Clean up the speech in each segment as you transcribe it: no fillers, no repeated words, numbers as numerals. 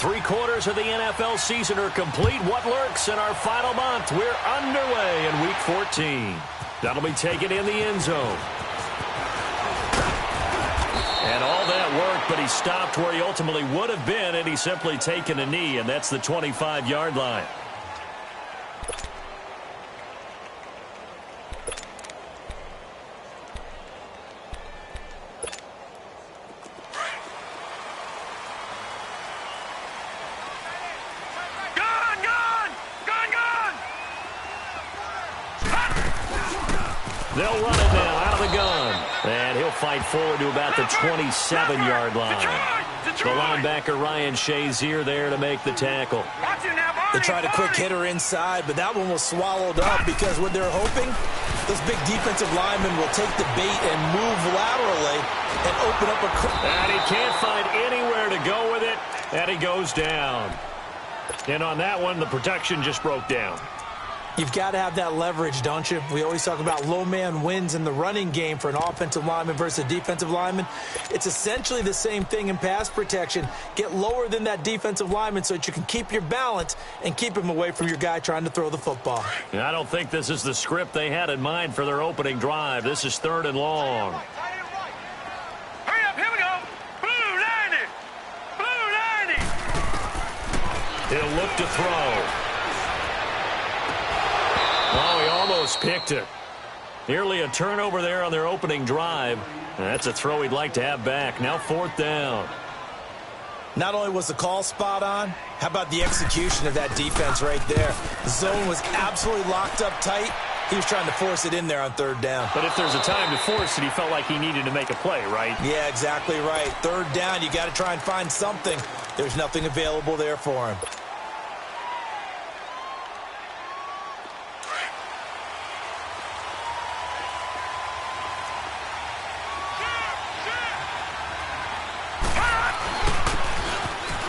3/4 of the NFL season are complete. What lurks in our final month? We're underway in Week 14. That'll be taken in the end zone. And all that work, but he stopped where he ultimately would have been, and he's simply taken a knee, and that's the 25-yard line. They'll run it now out of the gun. And he'll fight forward to about the 27-yard line. The linebacker, Ryan Shazier, there to make the tackle. They tried a quick hitter inside, but that one was swallowed up because what they're hoping, those big defensive linemen will take the bait and move laterally and open up a... And he can't find anywhere to go with it, and he goes down. And on that one, the protection just broke down. You've got to have that leverage, don't you? We always talk about low man wins in the running game for an offensive lineman versus a defensive lineman. It's essentially the same thing in pass protection. Get lower than that defensive lineman so that you can keep your balance and keep him away from your guy trying to throw the football. I don't think this is the script they had in mind for their opening drive. This is 3rd and long. Hurry up, here we go. Blue 90. Blue 90. He'll look to throw. Oh, he almost picked it. Nearly a turnover there on their opening drive. And that's a throw he'd like to have back. Now 4th down. Not only was the call spot on, how about the execution of that defense right there? The zone was absolutely locked up tight. He was trying to force it in there on 3rd down. But if there's a time to force it, he felt like he needed to make a play, right? Yeah, exactly right. 3rd down, you got to try and find something. There's nothing available there for him.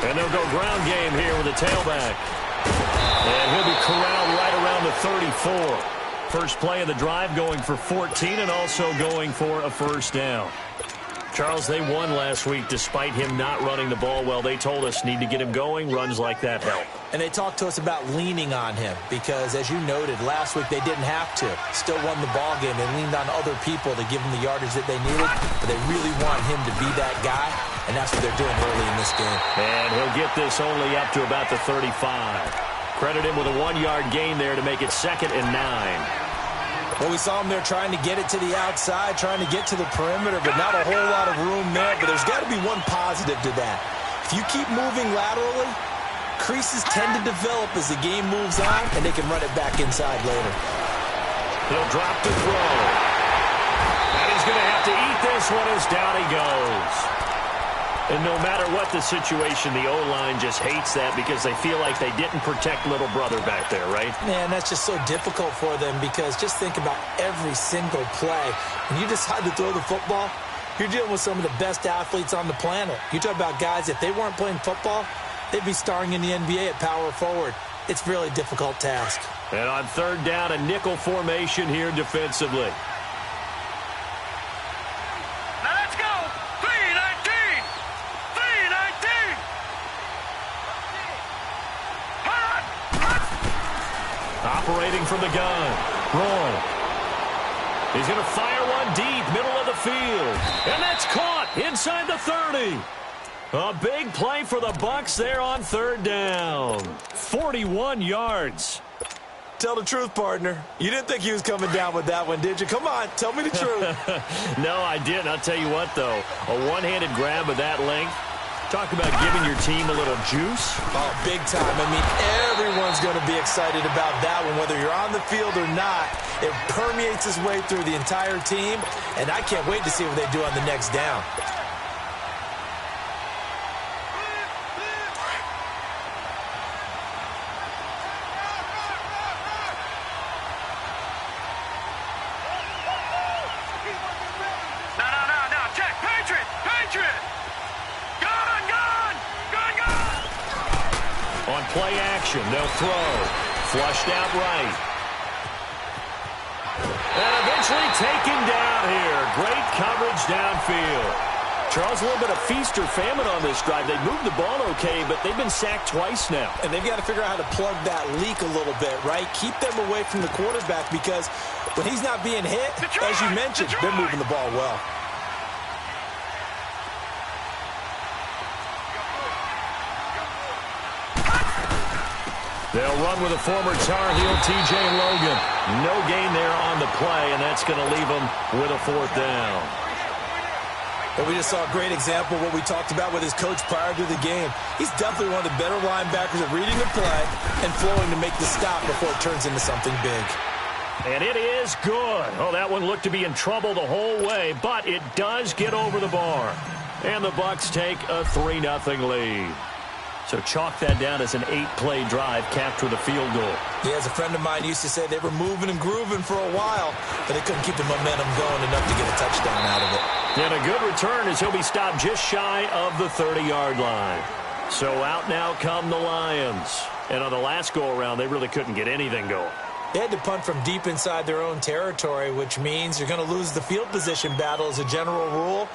And they'll go ground game here with a tailback. And he'll be corralled right around the 34. First play of the drive going for 14 and also going for a 1st down. Charles, they won last week despite him not running the ball well. They told us need to get him going. Runs like that help. And they talked to us about leaning on him because, as you noted, last week they didn't have to. Still won the ball game. They leaned on other people to give them the yardage that they needed, but they really want him to be that guy, and that's what they're doing early in this game. And he'll get this only up to about the 35. Credit him with a 1-yard gain there to make it 2nd and 9. Well, we saw him there trying to get it to the outside, trying to get to the perimeter, but not a whole lot of room there. But there's got to be one positive to that. If you keep moving laterally, creases tend to develop as the game moves on, and they can run it back inside later. He'll drop to throw. And he's going to have to eat this one as down he goes. And no matter what the situation, the O-line just hates that because they feel like they didn't protect little brother back there, right? Man, that's just so difficult for them because just think about every single play. When you decide to throw the football, you're dealing with some of the best athletes on the planet. You talk about guys, if they weren't playing football, they'd be starring in the NBA at power forward. It's a really difficult task. And on 3rd down, a nickel formation here defensively. Operating from the gun. Roy. He's going to fire one deep, middle of the field. And that's caught inside the 30. A big play for the Bucs there on 3rd down. 41 yards. Tell the truth, partner. You didn't think he was coming down with that one, did you? Come on, tell me the truth. No, I didn't. I'll tell you what, though. A one-handed grab of that length. Talk about giving your team a little juice. Oh, big time. I mean, everyone's going to be excited about that one, whether you're on the field or not. It permeates its way through the entire team, and I can't wait to see what they do on the next down. No, check. Patriot. On play action, they'll throw. Flushed out right. And eventually taken down here. Great coverage downfield. Charles, a little bit of feast or famine on this drive. They moved the ball okay, but they've been sacked twice now. And they've got to figure out how to plug that leak a little bit, right? Keep them away from the quarterback because when he's not being hit, as you mentioned, they're moving the ball well. They'll run with a former Tar Heel, T.J. Logan. No gain there on the play, and that's going to leave them with a 4th down. But we just saw a great example of what we talked about with his coach prior to the game. He's definitely one of the better linebackers at reading the play and flowing to make the stop before it turns into something big. And it is good. Oh, that one looked to be in trouble the whole way, but it does get over the bar. And the Bucs take a 3-0 lead. So chalk that down as an 8-play drive capped with a field goal. Yeah, as a friend of mine used to say, they were moving and grooving for a while, but they couldn't keep the momentum going enough to get a touchdown out of it. And a good return as he'll be stopped just shy of the 30-yard line. So out now come the Lions. And on the last go-around, they really couldn't get anything going. They had to punt from deep inside their own territory, which means you're going to lose the field position battle as a general rule.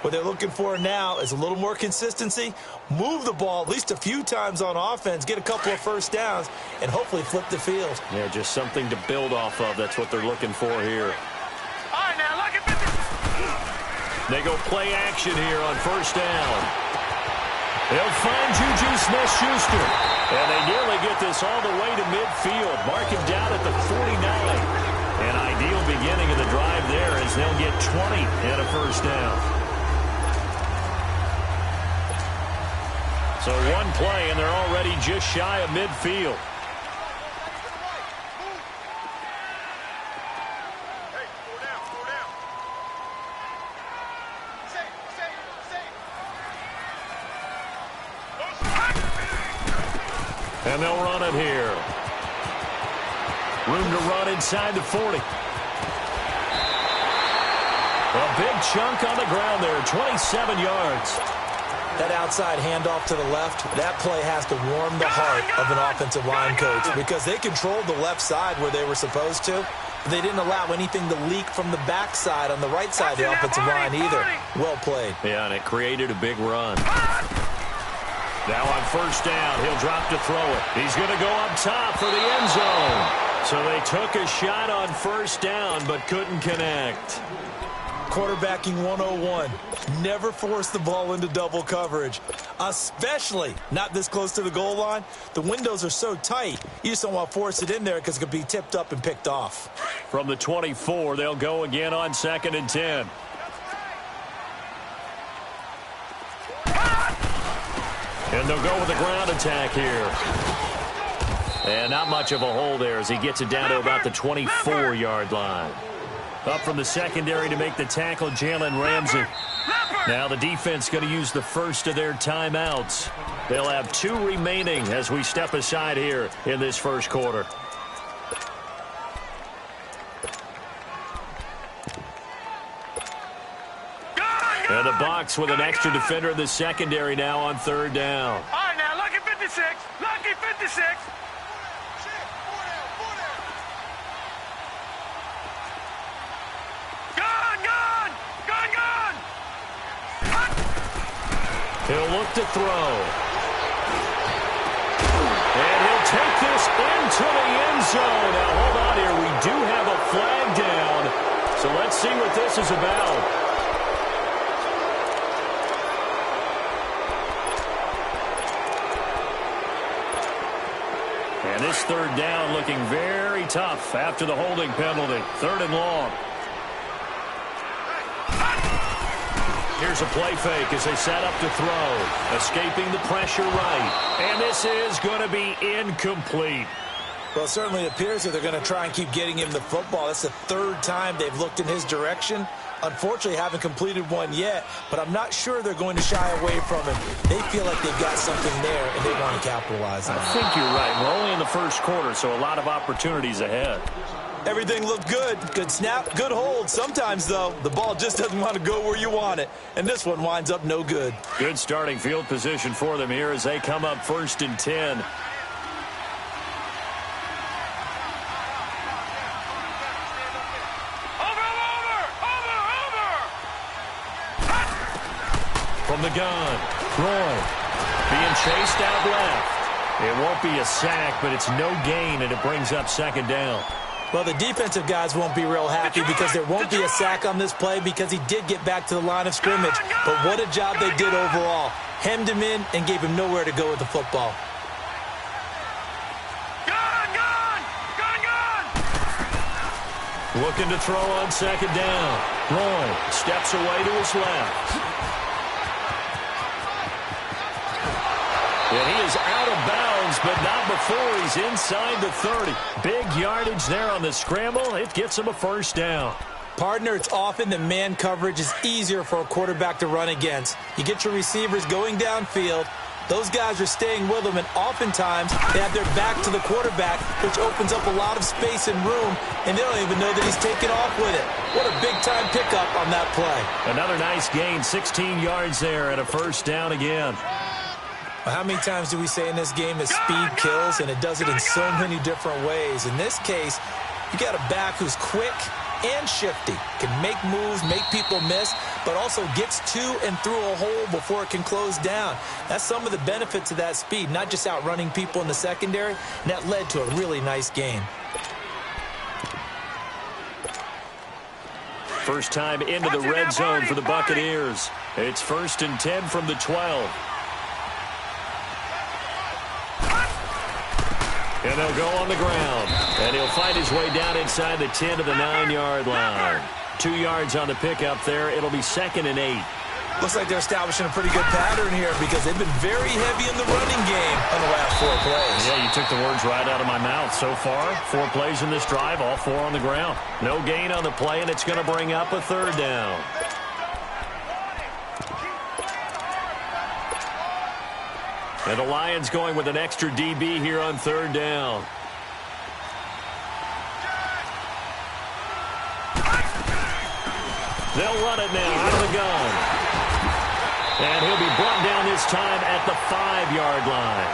What they're looking for now is a little more consistency, move the ball at least a few times on offense, get a couple of first downs, and hopefully flip the field. Yeah, just something to build off of. That's what they're looking for here. All right, now, look at this. They go play action here on 1st down. They'll find Juju Smith-Schuster. And they nearly get this all the way to midfield. Mark him down at the 49. An ideal beginning of the drive there as they'll get 20 and a 1st down. So one play, and they're already just shy of midfield. And they'll run it here. Room to run inside the 40. A big chunk on the ground there, 27 yards. That outside handoff to the left, that play has to warm the heart of an offensive line coach because they controlled the left side where they were supposed to. But they didn't allow anything to leak from the backside on the right side of the offensive line either. Well played. Yeah, and it created a big run. Now on 1st down, he'll drop to throw it. He's going to go up top for the end zone. So they took a shot on 1st down but couldn't connect. Quarterbacking 101. Never force the ball into double coverage, especially not this close to the goal line. The windows are so tight, you just don't want to force it in there because it could be tipped up and picked off. From the 24, they'll go again on 2nd and 10. And they'll go with the ground attack here. And not much of a hole there as he gets it down to about the 24-yard line. Up from the secondary to make the tackle, Jalen Ramsey. Now the defense going to use the first of their timeouts. They'll have 2 remaining as we step aside here in this 1st quarter. And the Bucs with an extra defender in the secondary now on 3rd down. All right, now, lucky 56. Lucky 56. He'll look to throw. And he'll take this into the end zone. Now, hold on here. We do have a flag down. So let's see what this is about. And this 3rd down looking very tough after the holding penalty. 3rd and long. Here's a play fake as they set up to throw. Escaping the pressure right. And this is going to be incomplete. Well, it certainly appears that they're going to try and keep getting him the football. That's the 3rd time they've looked in his direction. Unfortunately, haven't completed one yet, but I'm not sure they're going to shy away from him. They feel like they've got something there, and they want to capitalize on it. I think you're right. We're only in the 1st quarter, so a lot of opportunities ahead. Everything looked good. Good snap, good hold. Sometimes, though, the ball just doesn't want to go where you want it. And this one winds up no good. Good starting field position for them here as they come up 1st and 10. from the gun. Roy being chased out left. It won't be a sack, but it's no gain, and it brings up second down. Well, the defensive guys won't be real happy because there won't be a sack on this play because he did get back to the line of scrimmage. But what a job they did overall. Hemmed him in and gave him nowhere to go with the football. Looking to throw on second down. Roy steps away to his left. And he is out of bounds, but not before he's inside the 30. Big yardage there on the scramble. It gets him a first down. Partner, it's often that man coverage is easier for a quarterback to run against. You get your receivers going downfield. Those guys are staying with them, and oftentimes they have their back to the quarterback, which opens up a lot of space and room, and they don't even know that he's taken off with it. What a big-time pickup on that play. Another nice gain, 16 yards there, and a first down again. Well, how many times do we say in this game that speed kills, and it does it in so many different ways? In this case, you got a back who's quick and shifty, can make moves, make people miss, but also gets to and through a hole before it can close down. That's some of the benefits of that speed, not just outrunning people in the secondary, and that led to a really nice game. First time into the red zone for the Buccaneers. It's 1st and 10 from the 12. And they'll go on the ground. And he'll find his way down inside the 10 to the 9-yard line. 2 yards on the pickup there. It'll be 2nd and 8. Looks like they're establishing a pretty good pattern here because they've been very heavy in the running game on the last 4 plays. Yeah, you took the words right out of my mouth. So far, 4 plays in this drive, all 4 on the ground. No gain on the play, and it's going to bring up a 3rd down. And the Lions going with an extra DB here on 3rd down. They'll run it now out of the gun. And he'll be brought down this time at the 5-yard line.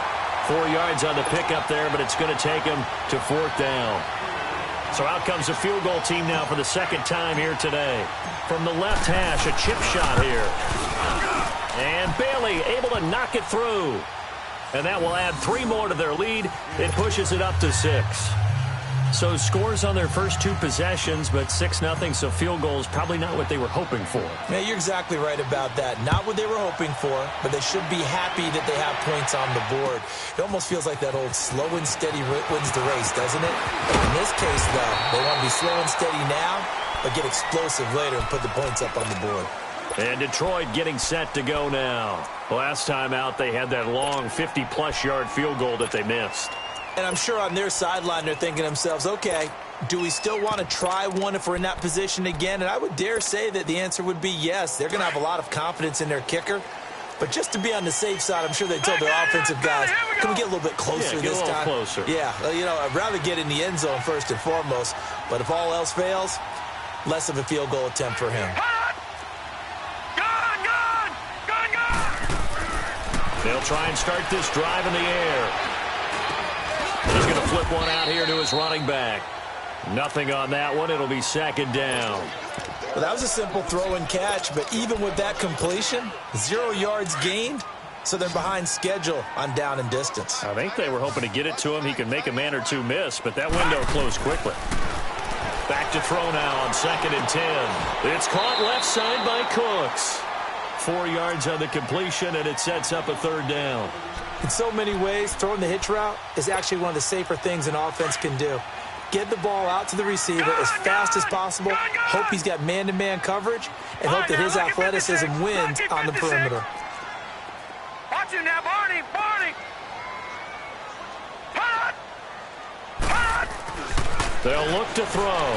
4 yards on the pickup there, but it's going to take him to 4th down. So out comes a field goal team now for the 2nd time here today. From the left hash, a chip shot here. And Bailey able to knock it through. And that will add 3 more to their lead. It pushes it up to 6. So scores on their first 2 possessions, but 6-0, so field goal is probably not what they were hoping for. Yeah, you're exactly right about that. Not what they were hoping for, but they should be happy that they have points on the board. It almost feels like that old slow and steady wins the race, doesn't it? In this case, though, they want to be slow and steady now, but get explosive later and put the points up on the board. And Detroit getting set to go now. Last time out, they had that long 50-plus yard field goal that they missed. And I'm sure on their sideline, they're thinking to themselves, okay, do we still want to try one if we're in that position again? And I would dare say that the answer would be yes. They're going to have a lot of confidence in their kicker. But just to be on the safe side, I'm sure they told their offensive guys, can we get a little bit closer this time? Closer. Yeah, you know, I'd rather get in the end zone first and foremost. But if all else fails, less of a field goal attempt for him. They'll try and start this drive in the air. He's going to flip one out here to his running back. Nothing on that one. It'll be 2nd down. Well, that was a simple throw and catch, but even with that completion, 0 yards gained, so they're behind schedule on down and distance. I think they were hoping to get it to him. He could make a man or 2 miss, but that window closed quickly. Back to throw now on 2nd and 10. It's caught left side by Cooks. 4 yards on the completion, and it sets up a 3rd down. In so many ways, throwing the hitch route is actually one of the safer things an offense can do. Get the ball out to the receiver as fast as possible, hope he's got man-to-man coverage, and hope that his athleticism wins on the perimeter. Watch him now, Barney! Barney! They'll look to throw.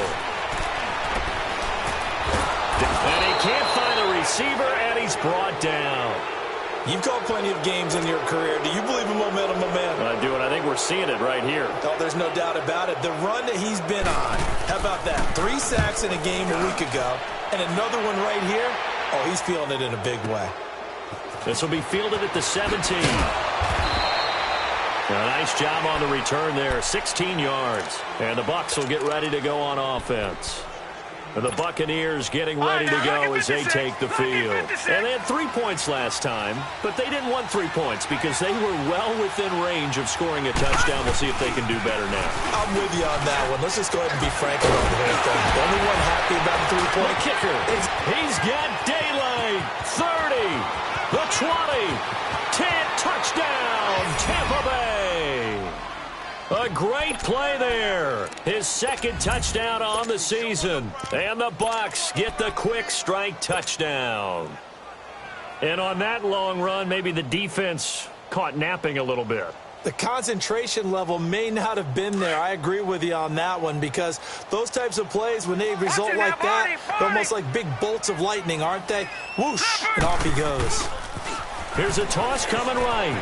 And he can't find a receiver, and he's brought down. You've called plenty of games in your career. Do you believe in momentum, my man? I do, and I think we're seeing it right here. Oh, there's no doubt about it. The run that he's been on. How about that? 3 sacks in a game a week ago, and another one right here. Oh, he's feeling it in a big way. This will be fielded at the 17. A nice job on the return there, 16 yards. And the Bucs will get ready to go on offense. The Buccaneers getting ready to go as they take the field. And they had 3 points last time, but they didn't want 3 points because they were well within range of scoring a touchdown. We'll see if they can do better now. I'm with you on that one. Let's just go ahead and be frank about the whole thing. The only one happy about the 3-point kicker. He's got daylight. 30, the 20, 10, touchdown, Tampa Bay. A great play there. His second touchdown on the season. And the Bucs get the quick strike touchdown. And on that long run, maybe the defense caught napping a little bit. The concentration level may not have been there. I agree with you on that one because those types of plays, when they result like that, they're almost like big bolts of lightning, aren't they? Whoosh, and off he goes. Here's a toss coming right.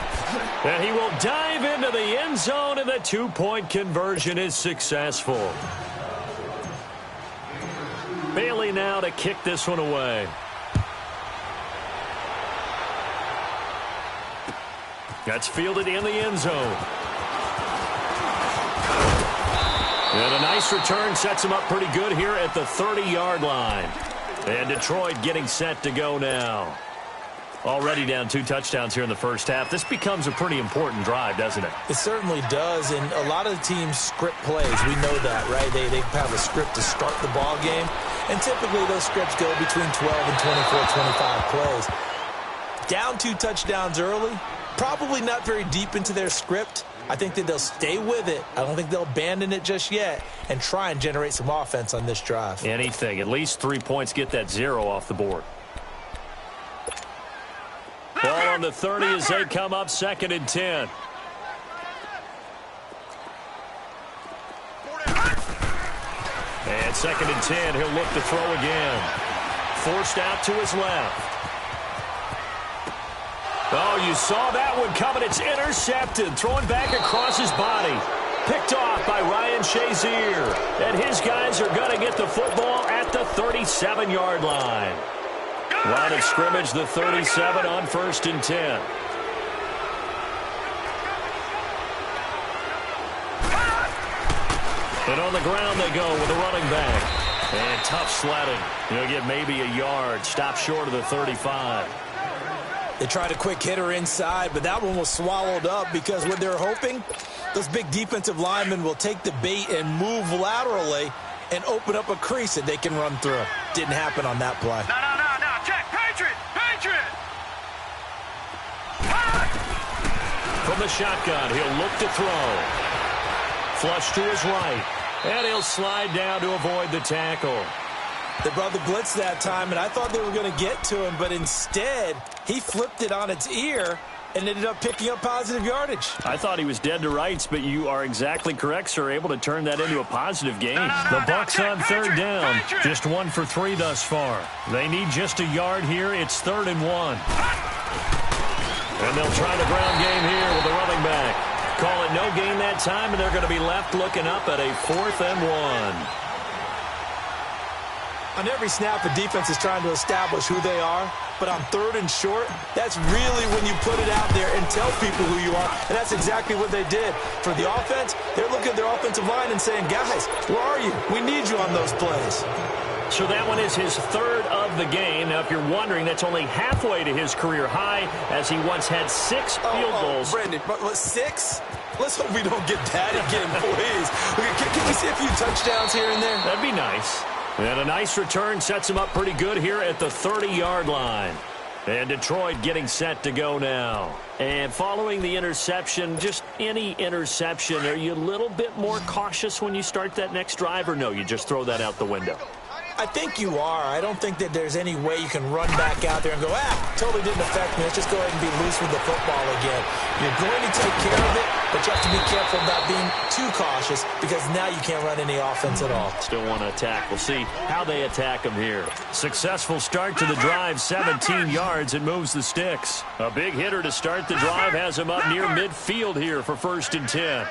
And he will dive into the end zone, and the 2-point conversion is successful. Bailey now to kick this one away. That's fielded in the end zone. And a nice return sets him up pretty good here at the 30-yard line. And Detroit getting set to go now. Already down 2 touchdowns here in the first half. This becomes a pretty important drive, doesn't it? It certainly does, and a lot of the teams script plays. We know that, right? They have a script to start the ball game, and typically those scripts go between 12 and 24, 25 plays. Down 2 touchdowns early, probably not very deep into their script. I think that they'll stay with it. I don't think they'll abandon it just yet and try and generate some offense on this drive. Anything. At least 3 points, get that 0 off the board. Ball on the 30 as they come up 2nd and 10. And 2nd and 10, he'll look to throw again. Forced out to his left. Oh, you saw that one coming. It's intercepted. Throwing back across his body. Picked off by Ryan Shazier. And his guys are going to get the football at the 37-yard line. Line of scrimmage, the 37 on 1st and 10. And on the ground they go with a running back. And tough sledding. He'll get maybe a yard. Stop short of the 35. They tried a quick hitter inside, but that one was swallowed up because what they're hoping, those big defensive linemen will take the bait and move laterally and open up a crease that they can run through. Didn't happen on that play. No. Check. Patriot. From the shotgun, he'll look to throw. Flush to his right. And he'll slide down to avoid the tackle. They brought the blitz that time, and I thought they were going to get to him, but instead, he flipped it on its ear and ended up picking up positive yardage. I thought he was dead to rights, but you are exactly correct, sir. Able to turn that into a positive gain. The Bucs on 3rd down. Just 1 for 3 thus far. They need just a yard here. It's 3rd and 1. And they'll try the ground game here with the running back. Call it no gain that time, and they're going to be left looking up at a 4th and 1. On every snap, the defense is trying to establish who they are, but on 3rd and short, that's really when you put it out there and tell people who you are, and that's exactly what they did. For the offense, they're looking at their offensive line and saying, guys, where are you? We need you on those plays. So that one is his 3rd of the game. Now, if you're wondering, that's only halfway to his career high, as he once had 6 field goals. Brandon, what, 6? Let's hope we don't get that again, please. Can we see a few touchdowns here and there? That'd be nice. And a nice return sets him up pretty good here at the 30-yard line. And Detroit getting set to go now. And following the interception, just any interception, are you a little bit more cautious when you start that next drive, or no, you just throw that out the window? I think you are. I don't think that there's any way you can run back out there and go, totally didn't affect me. Let's just go ahead and be loose with the football again. You're going to take care of it, but you have to be careful about being too cautious because now you can't run any offense at all. Still want to attack. We'll see how they attack them here. Successful start to the drive, 17 yards. It moves the sticks. A big hitter to start the drive has him up near midfield here for 1st and 10.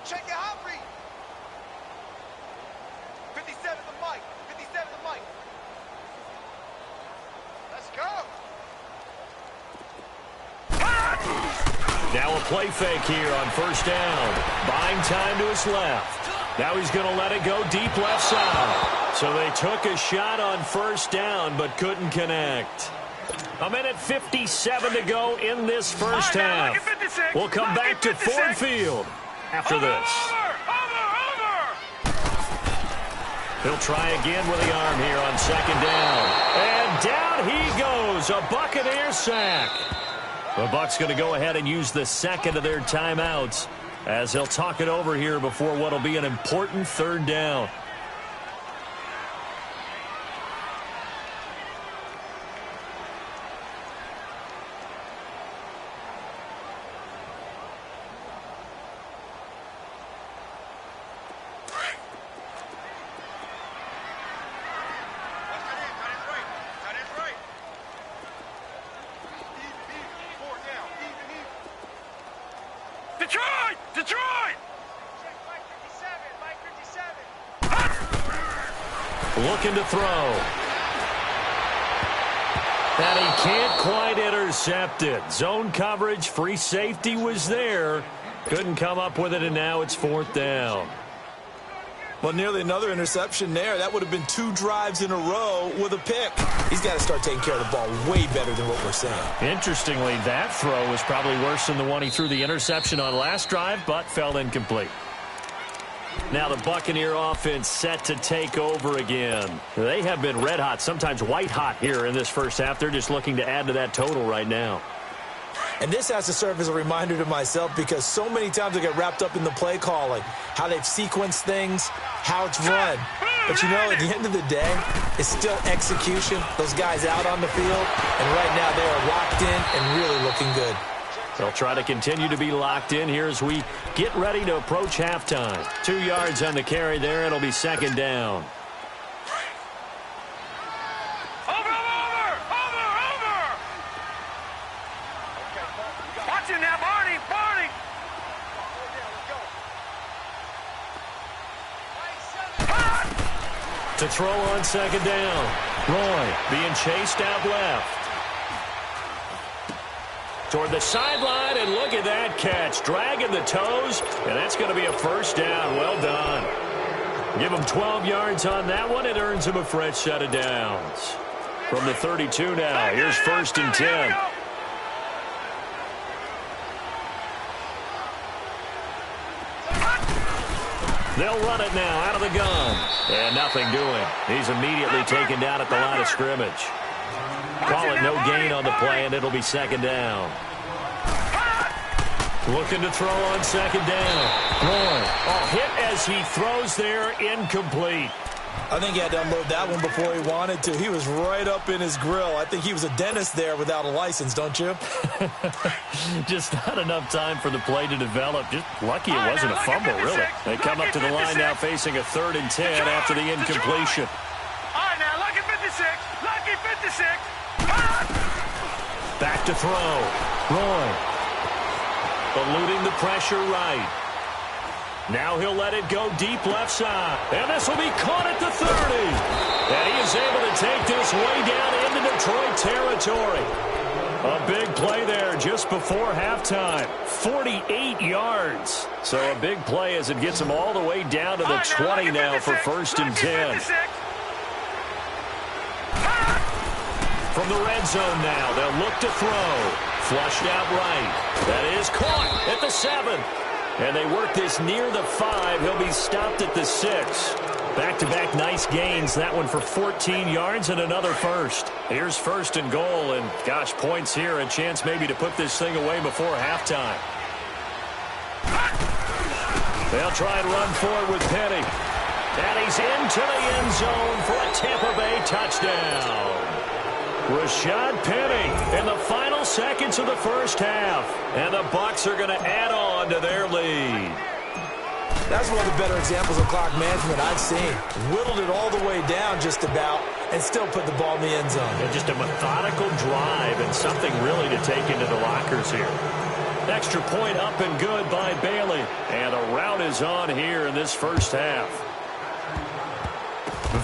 Check it out, Reed. 57 the mic. 57 the mic. Let's go. Now a play fake here on first down. Buying time to his left. Now he's going to let it go deep left side. So they took a shot on first down but couldn't connect. A minute 57 to go in this first half. We'll come back to Ford Field after this. He'll try again with the arm here on second down. And down he goes. A Buccaneer sack. The Bucs going to go ahead and use the second of their timeouts as they'll talk it over here before what will be an important third down. Looking to throw. And he can't quite intercept it. Zone coverage, free safety was there. Couldn't come up with it, and now it's fourth down. Well, nearly another interception there. That would have been 2 drives in a row with a pick. He's got to start taking care of the ball way better than what we're saying. Interestingly, that throw was probably worse than the one he threw the interception on last drive, but fell incomplete. Now the Buccaneer offense set to take over again. They have been red hot, sometimes white hot here in this first half. They're just looking to add to that total right now. And this has to serve as a reminder to myself because so many times I get wrapped up in the play calling, how they've sequenced things, how it's run. But, you know, at the end of the day, it's still execution. Those guys out on the field, and right now they are locked in and really looking good. They'll try to continue to be locked in here as we get ready to approach halftime. 2 yards on the carry there. It'll be second down. Over! Watch him now, Barney! To throw on second down. Roy being chased out left. Toward the sideline, and look at that catch. Dragging the toes, and that's going to be a first down. Well done. Give him 12 yards on that one. It earns him a fresh set of downs. From the 32 now, here's first and 10. They'll run it now out of the gun. And nothing doing. He's immediately taken down at the line of scrimmage. Call it no gain on the play, and it'll be second down. Looking to throw on second down. Roy. Hit as he throws there, incomplete. I think he had to unload that one before he wanted to. He was right up in his grill. I think he was a dentist there without a license, don't you? Just not enough time for the play to develop. Just lucky it wasn't a fumble, really. They come up to the line now facing a 3rd and 10 after the incompletion. All right, now, lucky 56. Lucky 56. Back to throw. Roy. Eluding the pressure right. Now he'll let it go deep left side. And this will be caught at the 30. And he is able to take this way down into Detroit territory. A big play there just before halftime. 48 yards. So a big play as it gets him all the way down to the 20 now for first and 10. From the red zone now, they'll look to throw. Flushed out right. That is caught at the 7. And they work this near the 5. He'll be stopped at the 6. Back-to-back nice gains. That one for 14 yards and another first. Here's first and goal. And, gosh, points here. A chance maybe to put this thing away before halftime. They'll try and run forward with Penny. And he's into the end zone for a Tampa Bay touchdown. Rashad Penny in the final seconds of the first half. And the Bucs are going to add on to their lead. That's one of the better examples of clock management I've seen. Whittled it all the way down just about and still put the ball in the end zone. Yeah, just a methodical drive and something really to take into the lockers here. Extra point up and good by Bailey. And a rout is on here in this first half.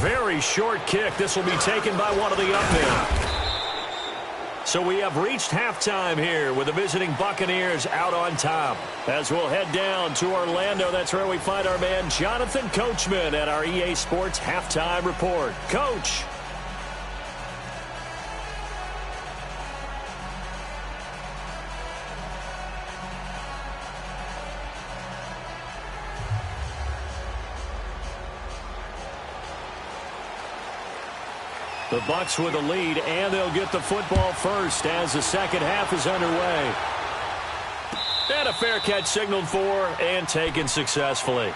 Very short kick. This will be taken by one of the up men. So we have reached halftime here with the visiting Buccaneers out on top. As we'll head down to Orlando, that's where we find our man Jonathan Coachman at our EA Sports Halftime Report. Coach. The Bucs with a lead, and they'll get the football first as the second half is underway. And a fair catch signaled for and taken successfully.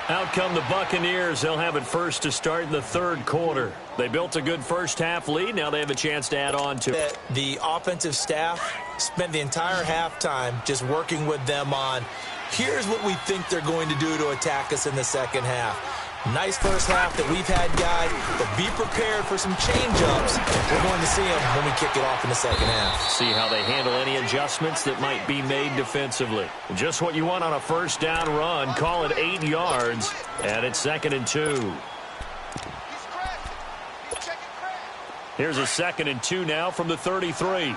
Out come the Buccaneers. They'll have it first to start in the third quarter. They built a good first half lead. Now they have a chance to add on to it. The offensive staff spent the entire halftime just working with them on, here's what we think they're going to do to attack us in the second half. Nice first half that we've had, guys, but be prepared for some change-ups. We're going to see them when we kick it off in the second half. See how they handle any adjustments that might be made defensively. Just what you want on a first down run. Call it 8 yards, and it's 2nd and 2. Here's a 2nd and 2 now from the 33.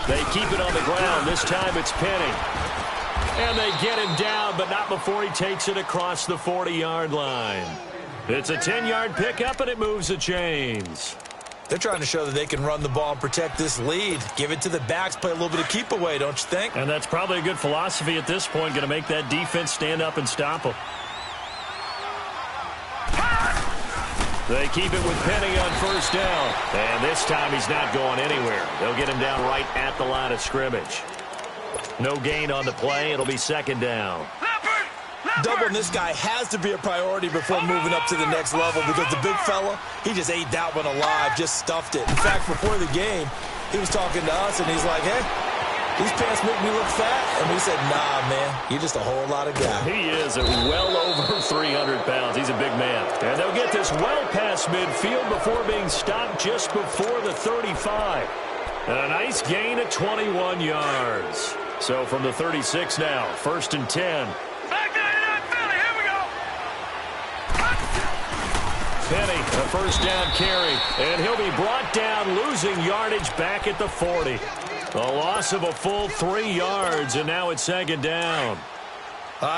They keep it on the ground. This time it's Penny. And they get him down, but not before he takes it across the 40-yard line. It's a 10-yard pickup, and it moves the chains. They're trying to show that they can run the ball and protect this lead. Give it to the backs, play a little bit of keep away, don't you think? And that's probably a good philosophy at this point, going to make that defense stand up and stop them. They keep it with Penny on first down. And this time he's not going anywhere. They'll get him down right at the line of scrimmage. No gain on the play. It'll be 2nd down. Doubling this guy has to be a priority before moving up to the next level because the big fella, he just ate that one alive, just stuffed it. In fact, before the game, he was talking to us, and he's like, hey, these pants make me look fat. And we said, nah, man, you're just a whole lot of guy. He is at well over 300 pounds. He's a big man. And they'll get this well past midfield before being stopped just before the 35. And a nice gain of 21 yards. So from the 36 now, 1st and 10. Here we go. Penny, a first down carry. And he'll be brought down, losing yardage back at the 40. A loss of a full 3 yards, and now it's 2nd down.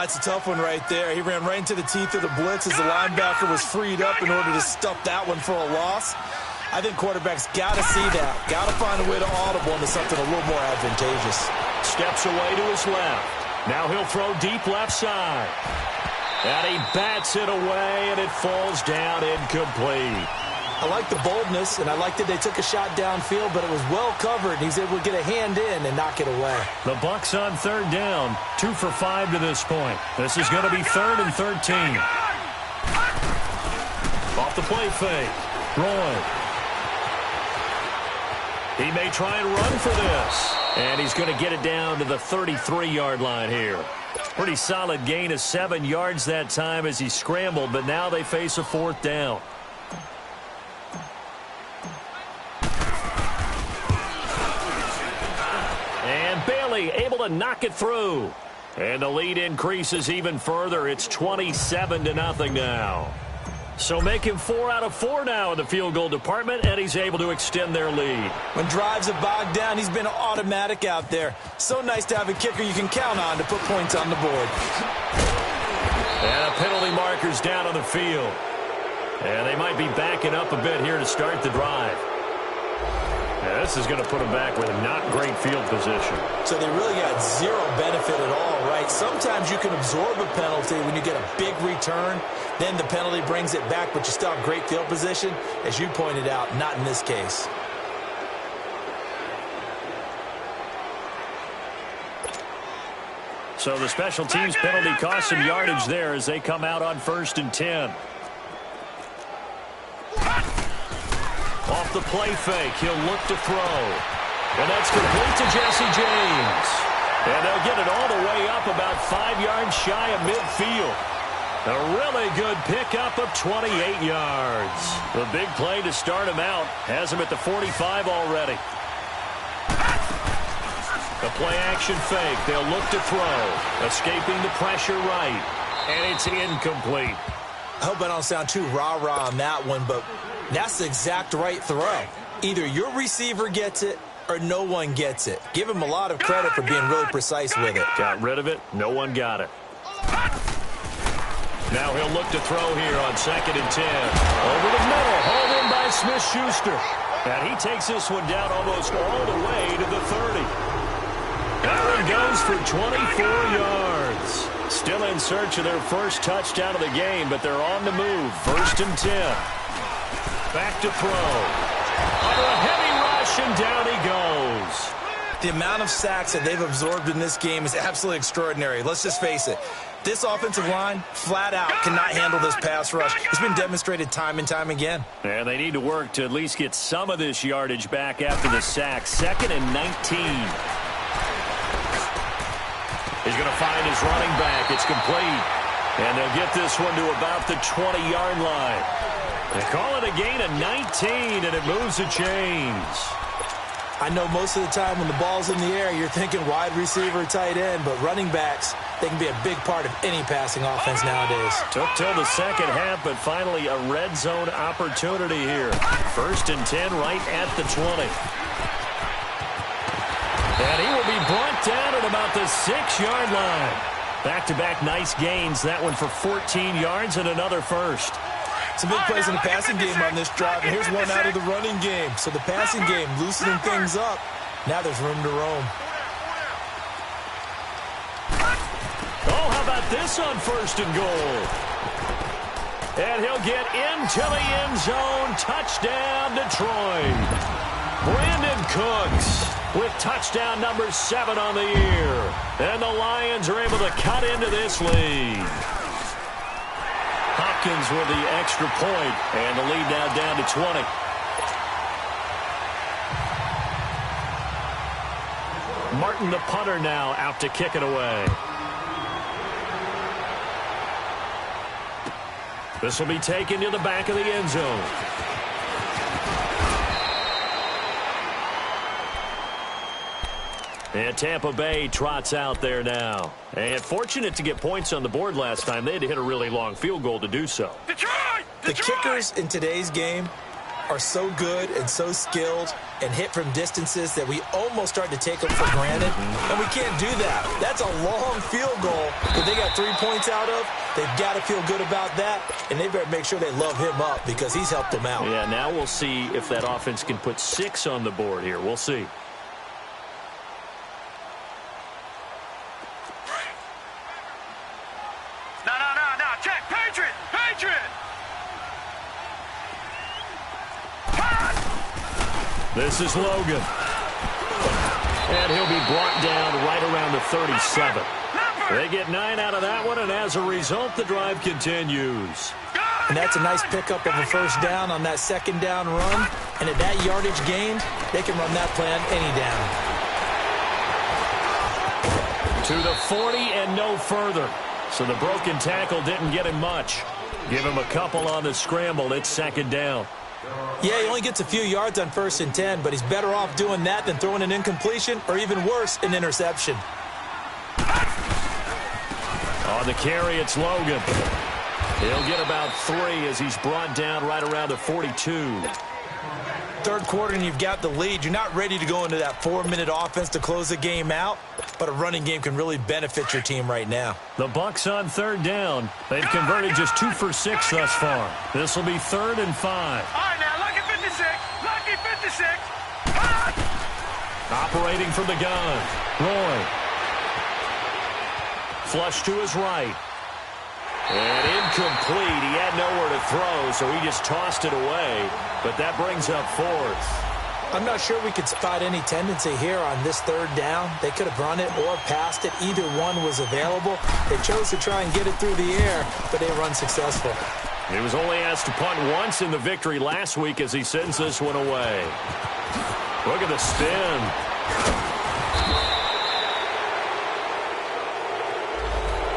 It's a tough one right there. He ran right into the teeth of the blitz as the linebacker was freed up in order to stuff that one for a loss. I think quarterbacks got to see that. Got to find a way to audible into something a little more advantageous. Steps away to his left. Now he'll throw deep left side. And he bats it away, and it falls down incomplete. I like the boldness, and I like that they took a shot downfield, but it was well covered, and he's able to get a hand in and knock it away. The Bucs on 3rd down, 2 for 5 to this point. This is going to be 3rd and 13. Off the play fake. Roy. He may try and run for this. And he's going to get it down to the 33-yard line here. Pretty solid gain of 7 yards that time as he scrambled, but now they face a 4th down. And Bailey able to knock it through. And the lead increases even further. It's 27-0 now. So make him 4 out of 4 now in the field goal department, and he's able to extend their lead. When drives are bogged down, he's been automatic out there. So nice to have a kicker you can count on to put points on the board. And a penalty marker's down on the field. And they might be backing up a bit here to start the drive. And this is going to put them back with a not great field position. So they really got zero benefit at all, right? Sometimes you can absorb a penalty when you get a big return. Then the penalty brings it back, but you still have great field position. As you pointed out, not in this case. So the special teams penalty cost some yardage there as they come out on 1st and 10. Off the play fake, he'll look to throw. And that's complete to Jesse James. And they'll get it all the way up about 5 yards shy of midfield. A really good pickup of 28 yards. The big play to start him out has him at the 45 already. The play action fake. They'll look to throw. Escaping the pressure right. And it's incomplete. I hope I don't sound too rah-rah on that one, but that's the exact right throw. Either your receiver gets it or no one gets it. Give him a lot of credit for being really precise with it. Got rid of it. No one got it. Now he'll look to throw here on 2nd and 10. Over the middle. Hauled in by Smith-Schuster. And he takes this one down almost all the way to the 30. That one goes for 24 yards. Still in search of their first touchdown of the game, but they're on the move. 1st and 10. Back to throw. Under a heavy rush, and down he goes. The amount of sacks that they've absorbed in this game is absolutely extraordinary. Let's just face it. This offensive line, flat out, cannot handle this pass rush. It's been demonstrated time and time again. And they need to work to at least get some of this yardage back after the sack. 2nd and 19. He's going to find his running back. It's complete. And they'll get this one to about the 20-yard line. They call it a gain of 19, and it moves the chains. I know most of the time when the ball's in the air, you're thinking wide receiver, tight end, but running backs, they can be a big part of any passing offense nowadays. Took till the second half, but finally a red zone opportunity here. 1st and 10 right at the 20. And he will be brought down at about the 6-yard line. Back-to-back nice gains. That one for 14 yards and another first. Some big plays in the passing game on this drive, and here's one out of the running game. So the passing game loosening things up. Now there's room to roam. Oh, how about this on 1st and goal? And he'll get into the end zone. Touchdown, Detroit. Brandon Cooks with touchdown number 7 on the year. And the Lions are able to cut into this lead. Hopkins with the extra point, and the lead now down to 20. Martin, the punter, now out to kick it away. This will be taken to the back of the end zone. And Tampa Bay trots out there now. And fortunate to get points on the board last time. They had to hit a really long field goal to do so. Detroit! The kickers in today's game are so good and so skilled and hit from distances that we almost start to take them for granted. And we can't do that. That's a long field goal that they got 3 points out of. They've got to feel good about that, and they better make sure they love him up because he's helped them out. Yeah, now we'll see if that offense can put 6 on the board here. We'll see. No. Check. Patriot. This is Logan. And he'll be brought down right around the 37. They get 9 out of that one, and as a result, the drive continues. And that's a nice pickup of a first down on that second down run. And at that yardage gained, they can run that play on any down. To the 40 and no further. So the broken tackle didn't get him much. Give him a couple on the scramble. It's 2nd down. Yeah, he only gets a few yards on 1st and 10, but he's better off doing that than throwing an incompletion or even worse, an interception. On the carry, it's Logan. He'll get about 3 as he's brought down right around the 42. Third quarter and you've got the lead. You're not ready to go into that 4-minute offense to close the game out, but a running game can really benefit your team right now. The Bucs on 3rd down. They've converted just 2 for 6 thus far. This will be 3rd and 5. All right, now, lucky 56. Lucky 56. Operating from the gun. Roy. Flush to his right. And incomplete. He had nowhere to throw, so he just tossed it away. But that brings up 4th. I'm not sure we could spot any tendency here on this 3rd down. They could have run it or passed it. Either one was available. They chose to try and get it through the air, but they run successful. He was only asked to punt once in the victory last week as he sends this one away. Look at the spin.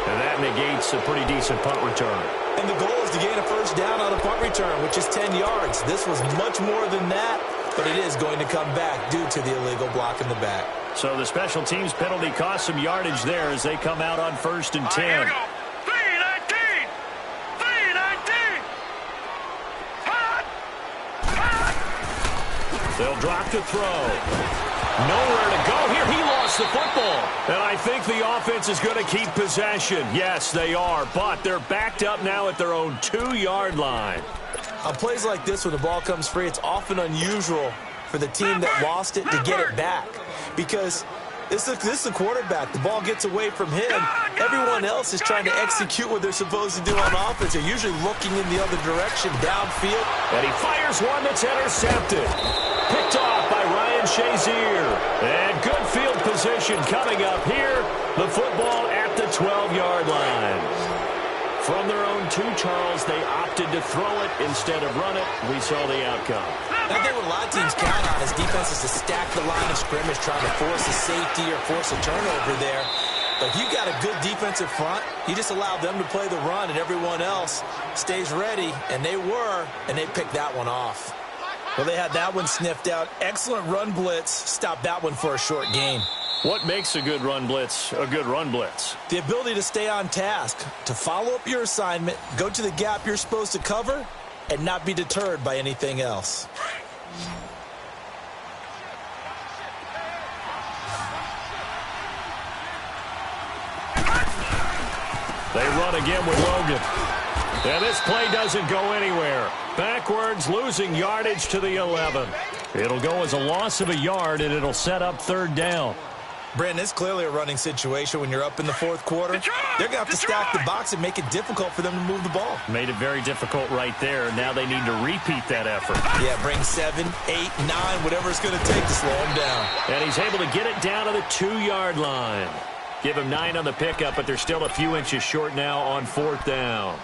And that negates a pretty decent punt return. And the goal is to gain a first down on a punt return, which is 10 yards. This was much more than that, but it is going to come back due to the illegal block in the back. So the special teams penalty cost some yardage there as they come out on 1st and 10. All right, here we go. 3-19. They'll drop to throw. Nowhere to go here. He lost the football. And I think the offense is going to keep possession. Yes, they are. But they're backed up now at their own 2-yard line. On plays like this, when the ball comes free, it's often unusual for the team that lost it to get it back. Because this is the quarterback. The ball gets away from him. Everyone else is trying to execute what they're supposed to do on offense. They're usually looking in the other direction, downfield. And he fires one that's intercepted. Picked off by Ryan Shazier. And good field position coming up here. The football at the 12-yard line. From their own 2, Charles, they opted to throw it instead of run it. We saw the outcome. I think what a lot of teams count on is defenses to stack the line of scrimmage, trying to force a safety or force a turnover there. But if you've got a good defensive front, you just allow them to play the run, and everyone else stays ready, and they picked that one off. Well, they had that one sniffed out. Excellent run blitz. Stopped that one for a short gain. What makes a good run blitz a good run blitz? The ability to stay on task, to follow up your assignment, go to the gap you're supposed to cover, and not be deterred by anything else. They run again with Logan. And this play doesn't go anywhere. Backwards, losing yardage to the 11. It'll go as a loss of a yard, and it'll set up 3rd down. Brandon, it's clearly a running situation when you're up in the 4th quarter. They're going to have to stack the box and make it difficult for them to move the ball. Made it very difficult right there. Now they need to repeat that effort. Yeah, bring 7, 8, 9, whatever it's going to take to slow him down. And he's able to get it down to the 2-yard line. Give him 9 on the pickup, but they're still a few inches short now on 4th down.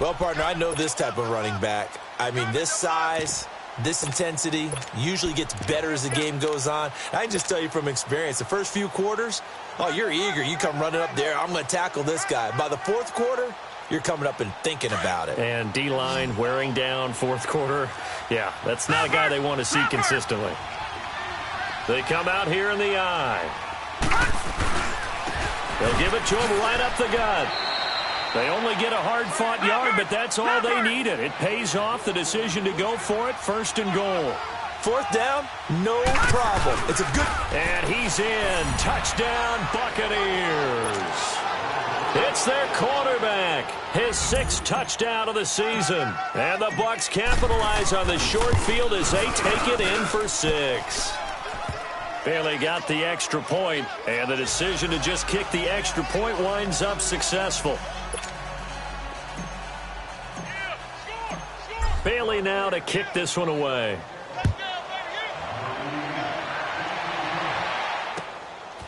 Well, partner, I know this type of running back. I mean, this size, this intensity usually gets better as the game goes on. I can just tell you from experience, the first few quarters, oh, you're eager. You come running up there, I'm going to tackle this guy. By the 4th quarter, you're coming up and thinking about it. And D-line wearing down 4th quarter. Yeah, that's not a guy they want to see consistently. They come out here in the eye. They'll give it to him right up the gut. They only get a hard-fought yard, but that's all they needed. It pays off the decision to go for it, 1st and goal. 4th down, no problem. It's a good... And he's in. Touchdown, Buccaneers. It's their quarterback. His 6th touchdown of the season. And the Bucs capitalize on the short field as they take it in for 6. Bailey got the extra point, and the decision to just kick the extra point winds up successful. Bailey now to kick this one away.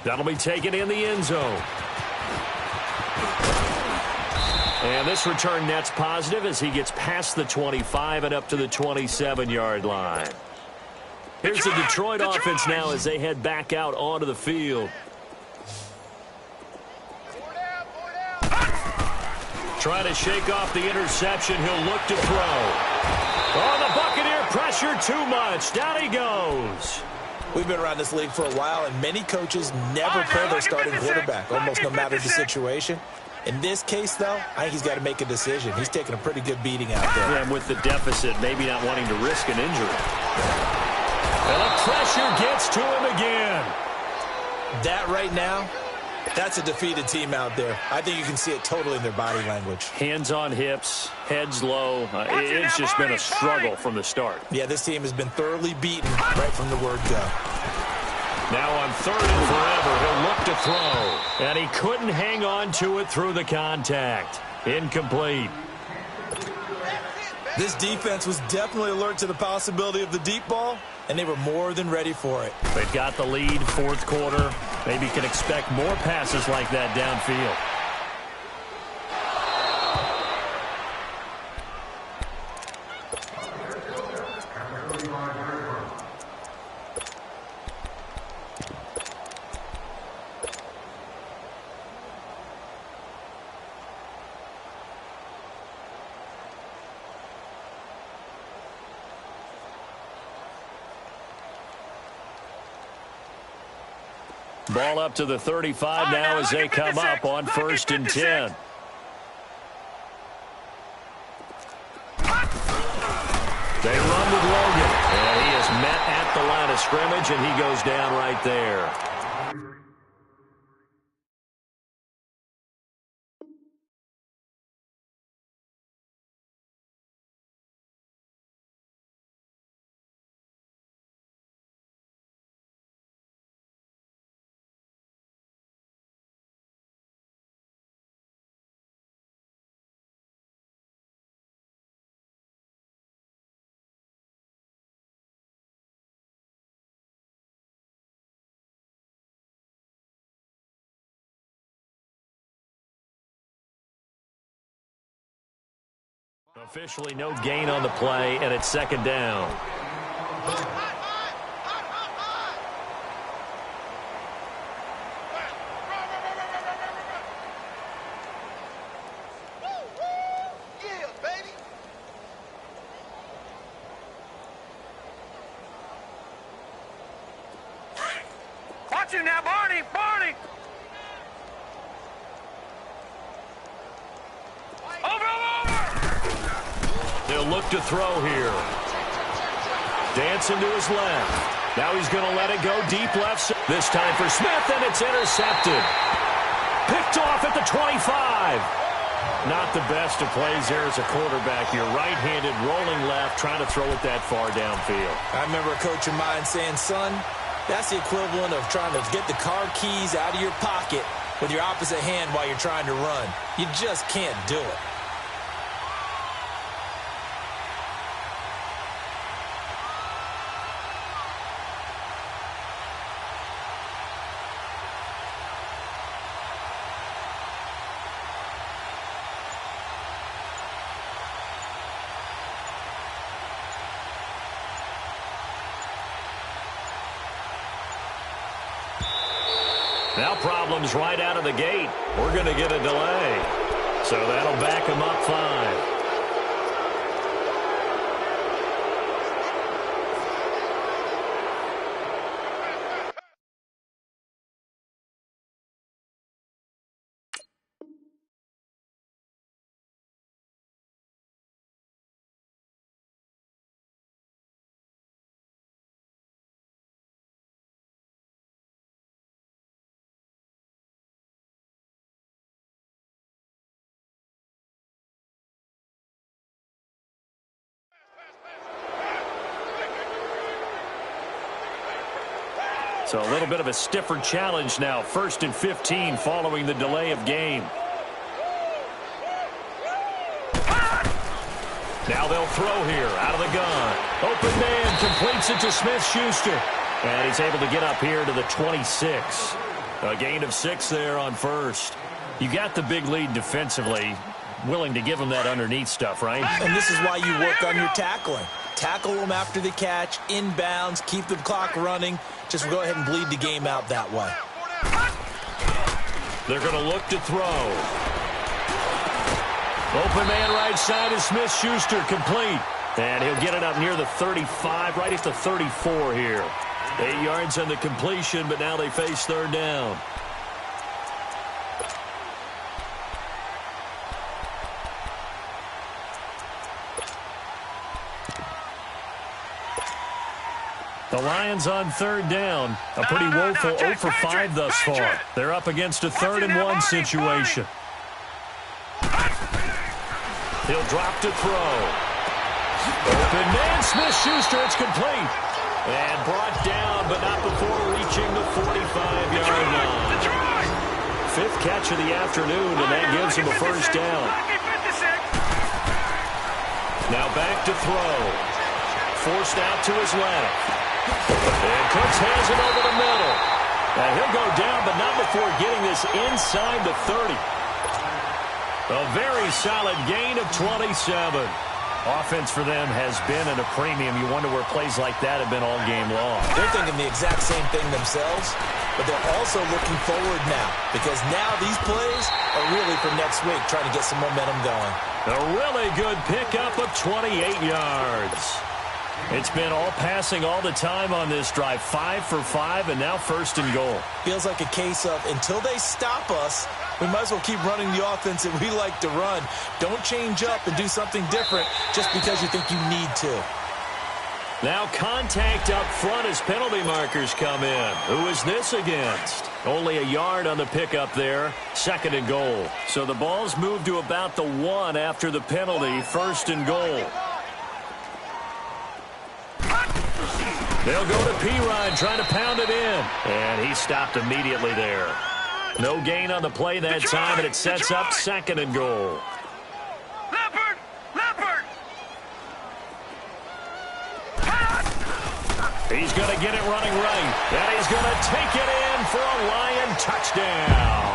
That'll be taken in the end zone. And this return net's positive as he gets past the 25 and up to the 27-yard line. Here's the Detroit offense now as they head back out onto the field. Trying to shake off the interception. He'll look to throw. Oh, the Buccaneer pressure too much. Down he goes. We've been around this league for a while, and many coaches never play their starting quarterback, almost no matter the situation. In this case, though, I think he's got to make a decision. He's taking a pretty good beating out there. Yeah, and with the deficit, maybe not wanting to risk an injury. And the pressure gets to him again. That right now, that's a defeated team out there. I think you can see it totally in their body language. Hands on hips, heads low. It's just been a struggle from the start. Yeah, this team has been thoroughly beaten right from the word go. Now on 3rd and forever, he'll look to throw. And he couldn't hang on to it through the contact. Incomplete. This defense was definitely alert to the possibility of the deep ball, and they were more than ready for it. They've got the lead, 4th quarter. Maybe can expect more passes like that downfield. Ball up to the 35 now as they come up on 1st and 10. They run with Logan, and he is the line of scrimmage, and he goes down right there. Officially no gain on the play, and it's second down. Yeah, baby. Watch him now, Barney. Barney. They'll look to throw here. Dancing to his left. Now he's going to let it go deep left. This time for Smith, and it's intercepted. Picked off at the 25. Not the best of plays there as a quarterback. You're right-handed, rolling left, trying to throw it that far downfield. I remember a coach of mine saying, son, that's the equivalent of trying to get the car keys out of your pocket with your opposite hand while you're trying to run. You just can't do it. Now problems right out of the gate. We're going to get a delay. So that'll back him up 5. So a little bit of a stiffer challenge now. 1st and 15 following the delay of game. Now they'll throw here out of the gun. Open man completes it to Smith-Schuster. And he's able to get up here to the 26. A gain of 6 there on first. You got the big lead defensively. Willing to give him that underneath stuff, right? And this is why you work on your tackling. Tackle them after the catch, inbounds, keep the clock running. Just go ahead and bleed the game out that way. They're going to look to throw. Open man right side is Smith-Schuster, complete. And he'll get it up near the 35, right at the 34 here. 8 yards on the completion, but now they face third down. The Lions on third down. A pretty woeful 0 for 5 thus far. They're up against a 3rd and 1 situation. He'll drop to throw. Open man, Smith-Schuster, it's complete. And brought down, but not before reaching the 45-yard line. 5th catch of the afternoon, and that gives him a first down. Now back to throw. Forced out to his left. And Cooks has it over the middle. And he'll go down, but not before getting this inside the 30. A very solid gain of 27. Offense for them has been at a premium. You wonder where plays like that have been all game long. They're thinking the exact same thing themselves, but they're also looking forward now because now these plays are really for next week, trying to get some momentum going. A really good pickup of 28 yards. It's been all passing all the time on this drive. 5 for 5, and now 1st and goal. Feels like a case of until they stop us, we might as well keep running the offense that we like to run. Don't change up and do something different just because you think you need to. Now contact up front as penalty markers come in. Who is this against? Only a yard on the pickup there. 2nd and goal. So the ball's moved to about the 1 after the penalty. 1st and goal. They'll go to P-Rod trying to pound it in. And he stopped immediately there. No gain on the play that time, and it sets up 2nd and goal. He's going to get it running right. And he's going to take it in for a Lion touchdown.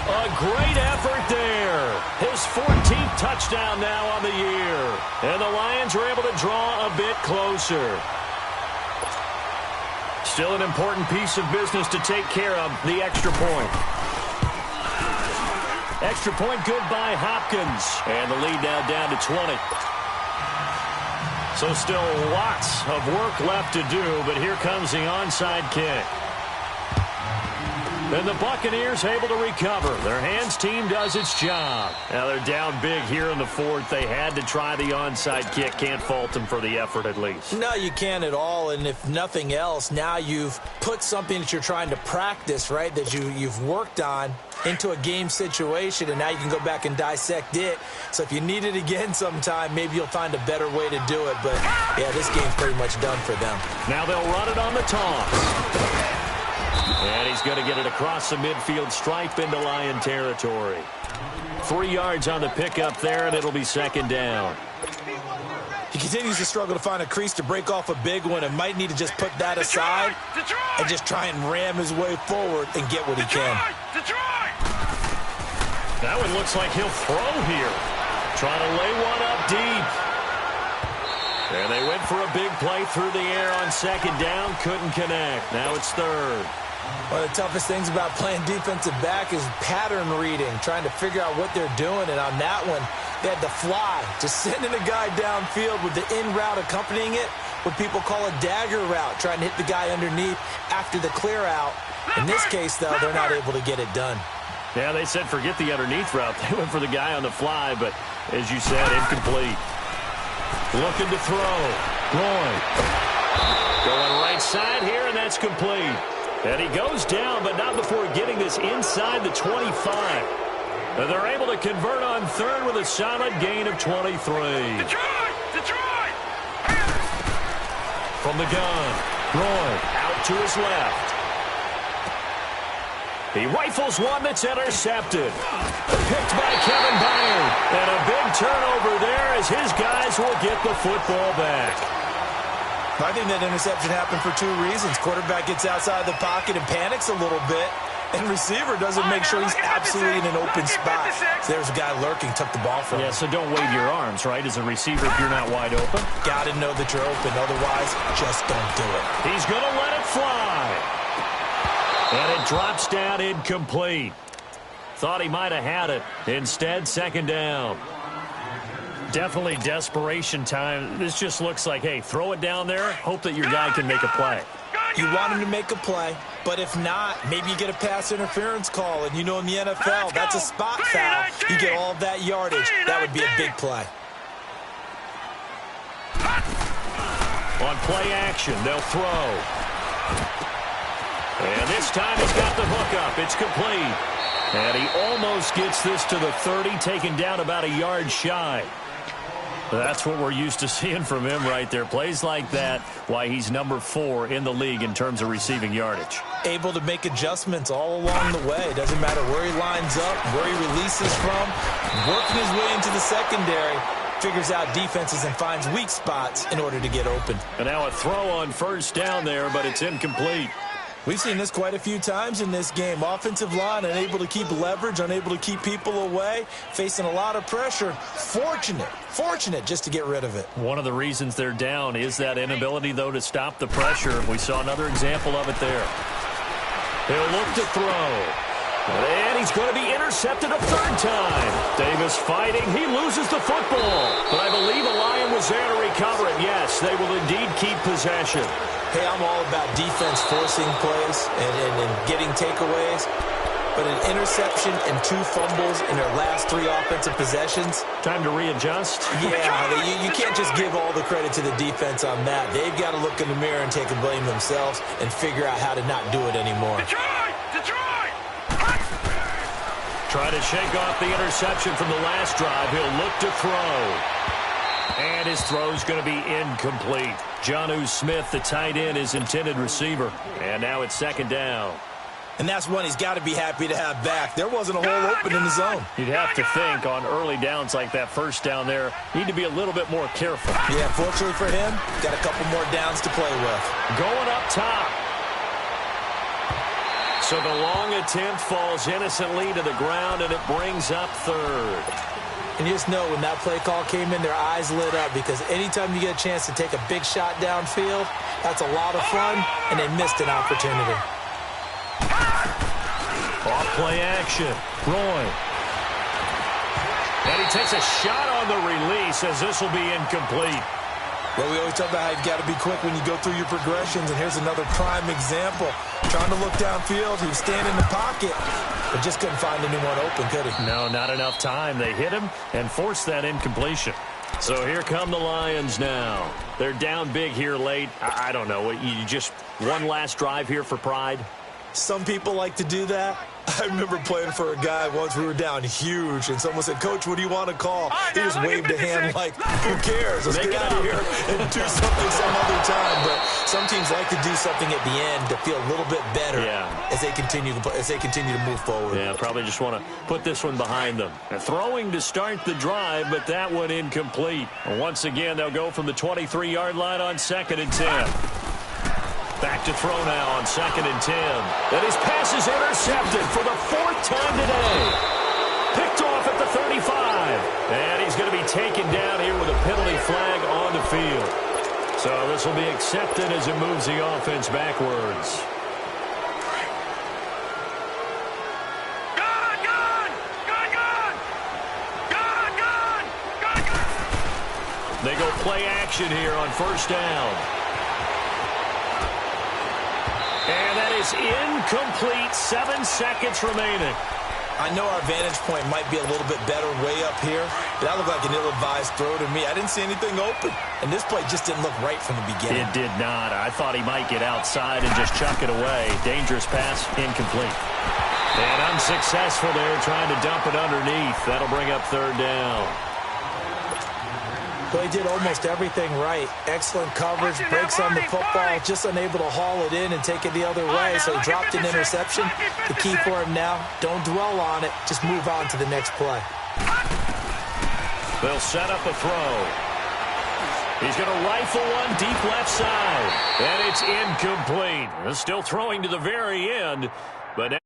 A great effort there. His 14th touchdown now on the year. And the Lions are able to draw a bit closer. Still an important piece of business to take care of, the extra point. Extra point good by Hopkins. And the lead now down to 20. So still lots of work left to do, but here comes the onside kick. And the Buccaneers able to recover. Their hands team does its job. Now they're down big here in the 4th. They had to try the onside kick. Can't fault them for the effort at least. No, you can't at all. And if nothing else, now you've put something that you're trying to practice, right, that you've worked on into a game situation, and now you can go back and dissect it. So if you need it again sometime, maybe you'll find a better way to do it. But, yeah, this game's pretty much done for them. Now they'll run it on the toss. And he's going to get it across the midfield stripe into Lion territory. 3 yards on the pickup there, and it'll be 2nd down. He continues to struggle to find a crease to break off a big one and might need to just put that aside and just try and ram his way forward and get what he can. That one looks like he'll throw here. Trying to lay one up deep. And they went for a big play through the air on 2nd down. Couldn't connect. Now it's 3rd. One of the toughest things about playing defensive back is pattern reading, trying to figure out what they're doing. And on that one, they had to fly, just sending a guy downfield with the in route accompanying it, what people call a dagger route, trying to hit the guy underneath after the clear out. In this case, though, they're not able to get it done. Yeah, they said forget the underneath route. They went for the guy on the fly, but as you said, incomplete. Looking to throw. Roy. Going right side here, and that's complete. And he goes down, but not before getting this inside the 25. And they're able to convert on 3rd with a solid gain of 23. Detroit! From the gun, Roy out to his left. He rifles one that's intercepted. Picked by Kevin Byard. And a big turnover there as his guys will get the football back. I think that interception happened for 2 reasons. Quarterback gets outside the pocket and panics a little bit. And receiver doesn't make sure he's absolutely in an open spot. So there's a guy lurking, took the ball from him. Yeah, so don't wave your arms, right, as a receiver if you're not wide open. Got to know that you're open. Otherwise, just don't do it. He's going to let it fly. And it drops down incomplete. Thought he might have had it. Instead, 2nd down. Definitely desperation time. This just looks like, hey, throw it down there, hope that your guy can make a play. You want him to make a play, but if not, maybe you get a pass interference call, and you know in the NFL, that's a spot foul. You get all of that yardage. That would be a big play. On play action, they'll throw. And this time he's got the hook up. It's complete. And he almost gets this to the 30, taken down about a yard shy. That's what we're used to seeing from him right there. Plays like that, why he's number 4 in the league in terms of receiving yardage. Able to make adjustments all along the way. Doesn't matter where he lines up, where he releases from. Working his way into the secondary. Figures out defenses and finds weak spots in order to get open. And now a throw on 1st down there, but it's incomplete. We've seen this quite a few times in this game. Offensive line unable to keep leverage, unable to keep people away, facing a lot of pressure. Fortunate just to get rid of it. One of the reasons they're down is that inability, though, to stop the pressure. We saw another example of it there. He'll look to throw. And he's going to be intercepted a 3rd time. Davis fighting. He loses the football. But I believe a Lion was there to recover it. Yes, they will indeed keep possession. Hey, I'm all about defense forcing plays and getting takeaways. but an interception and 2 fumbles in their last 3 offensive possessions. Time to readjust? Yeah, you can't just give all the credit to the defense on that. They've got to look in the mirror and take the blame themselves and figure out how to not do it anymore. Detroit! Try to shake off the interception from the last drive. He'll look to throw. And his throw's going to be incomplete. Jonnu Smith, the tight end, his intended receiver. And now it's 2nd down. And that's one he's got to be happy to have back. There wasn't a hole open in the zone. You'd have to think on early downs like that first down there, need to be a little bit more careful. Yeah, fortunately for him, got a couple more downs to play with. Going up top. So the long attempt falls innocently to the ground, and it brings up 3rd. And you just know when that play call came in, their eyes lit up, because anytime you get a chance to take a big shot downfield, that's a lot of fun, and they missed an opportunity. Off play action. Roy. And he takes a shot on the release as this will be incomplete. Well, we always talk about how you've got to be quick when you go through your progressions, and here's another prime example. Trying to look downfield, he was standing in the pocket, but just couldn't find anyone open, could he? No, not enough time. They hit him and forced that incompletion. So here come the Lions now. They're down big here late. I don't know. You just one last drive here for pride? Some people like to do that. I remember playing for a guy once. We were down huge, and someone said, "Coach, what do you want to call?" He just waved a hand like, "Who cares? Let's get out of here and do something some other time." But some teams like to do something at the end to feel a little bit better as they continue to move forward. Yeah, probably just want to put this one behind them. And throwing to start the drive, but that one incomplete. Once again, they'll go from the 23-yard line on 2nd and 10. Back to throw now on 2nd and 10. And his pass is intercepted for the 4th time today. Picked off at the 35. And he's going to be taken down here with a penalty flag on the field. So this will be accepted as it moves the offense backwards. They go play action here on 1st down. And that is incomplete. 7 seconds remaining. I know our vantage point might be a little bit better way up here, but that looked like an ill-advised throw to me. I didn't see anything open, and this play just didn't look right from the beginning. It did not. I thought he might get outside and just chuck it away. Dangerous pass, incomplete. And unsuccessful there, trying to dump it underneath. That'll bring up 3rd down. Well, he did almost everything right. Excellent coverage, breaks on the football, just unable to haul it in and take it the other way. So he dropped an interception. The key for him now, don't dwell on it. Just move on to the next play. They'll set up a throw. He's going to rifle one deep left side. And it's incomplete. Still throwing to the very end, but